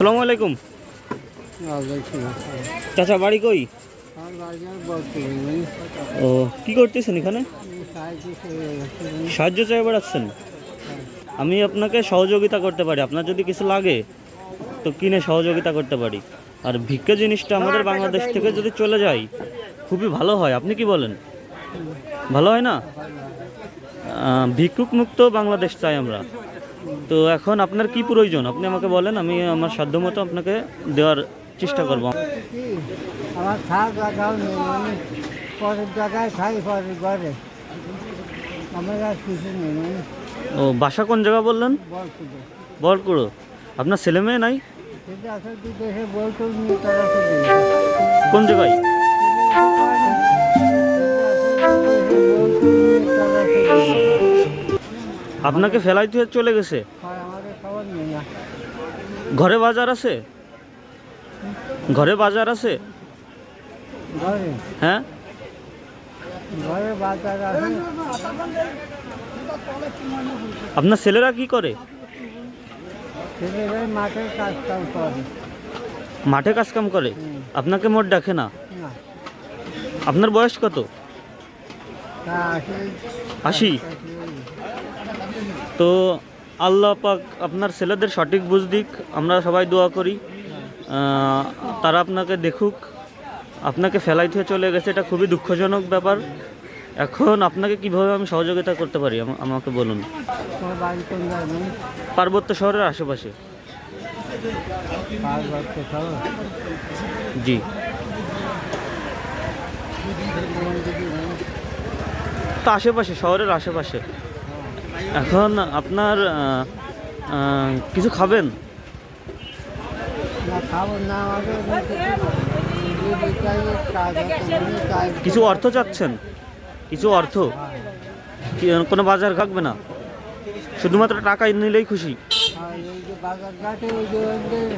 আসসালামু আলাইকুম। চাচা বাড়ি কই? ও, কি করতেছেন এখানে? সাহায্য চাই বেড়াচ্ছেন? আমি আপনাকে সহযোগিতা করতে পারি, আপনার যদি কিছু লাগে তো কিনে সহযোগিতা করতে পারি। আর ভিক্ষা জিনিসটা আমাদের বাংলাদেশ থেকে যদি চলে যায় খুবই ভালো হয়, আপনি কি বলেন? ভালো হয় না? ভিক্ষুক মুক্ত বাংলাদেশ চাই আমরা। তো এখন আপনার কি প্রয়োজন আপনি আমাকে বলেন, আমি আমার সাধ্যমতো আপনাকে দেওয়ার চেষ্টা করব। আমার পরের জায়গায় খাই, পরের ঘরে আমার আর কিছু নেই। ও, বাসা কোন জায়গা বললেন? বলপুরে। বলকুড়ো। আপনার ছেলে মেয়ে নাই? সেটা আসলে বিদেশে বলতো নিয়ে তারা কোন জায়গায়? আপনাকে ফেলাই দিয়ে চলে গেছে? আমাদের খবর নেই না। ঘরে বাজার আছে? ঘরে বাজার আছে? ঘরে হ্যাঁ, ঘরে বাজার আছে। আপনার ছেলেরা কি করে? ছেলেরাই মাঠের কাজ কাম করে। মাঠে কাজ কাম করে? আপনাকে মোট ডাকে না? না, আপনার বয়স কত? তা আসে 80? তো আল্লাহ পাক আপনার ছেলেদের সঠিক বুঝ দিক, আমরা সবাই দোয়া করি। তারা আপনাকে দেখুক। আপনাকে ফেলাই থেকে চলে গেছে, এটা খুবই দুঃখজনক ব্যাপার। এখন আপনাকে কিভাবে আমি সহযোগিতা করতে পারি আমাকে বলুন। তোমার বাড়ি কোন জায়গায়? পার্বত্য শহরের আশেপাশে। পার্বত্য শহর? জি। তো আশেপাশে, শহরের আশেপাশে। এখন আপনার কিছু খাবেন? না, খাবো না। আমাদের কিছু অর্থ চাচ্ছেন? কিছু অর্থ? কোনো বাজার থাকবে না, শুধুমাত্র টাকা নিলেই খুশি? আর এই যে বাজার ঘাটে ওই যে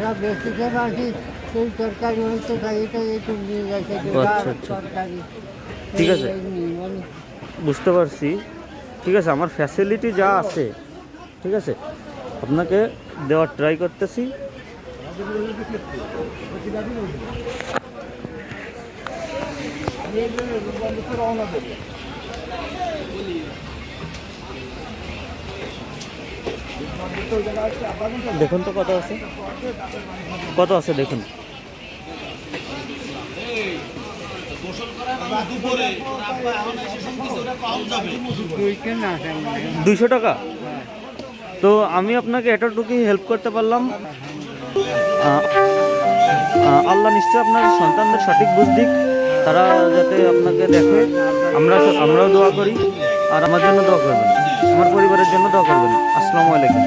সব বেশি খেয়ে আসি, সেই তরকারি হয়তো এটা একটু নিয়ে গেছে। আচ্ছা আচ্ছা, তরকারি ঠিক আছে, বুঝতে পারছি। ঠিক আছে, আমার ফ্যাসিলিটি যা আছে ঠিক আছে আপনাকে দেওয়ার ট্রাই করতেছি। দেখুন তো কত আছে, কত আছে দেখুন। 200 টাকা? তো আমি আপনাকে এতটুকুই হেল্প করতে পারলাম। আল্লাহ নিশ্চয় আপনার সন্তানদের সঠিক বুঝ দিক, তারা যাতে আপনাকে দেখে। আমরাও দোয়া করি, আর আমার জন্য দোয়া করবেন, আমার পরিবারের জন্য দোয়া করবেন। আসসালামু আলাইকুম।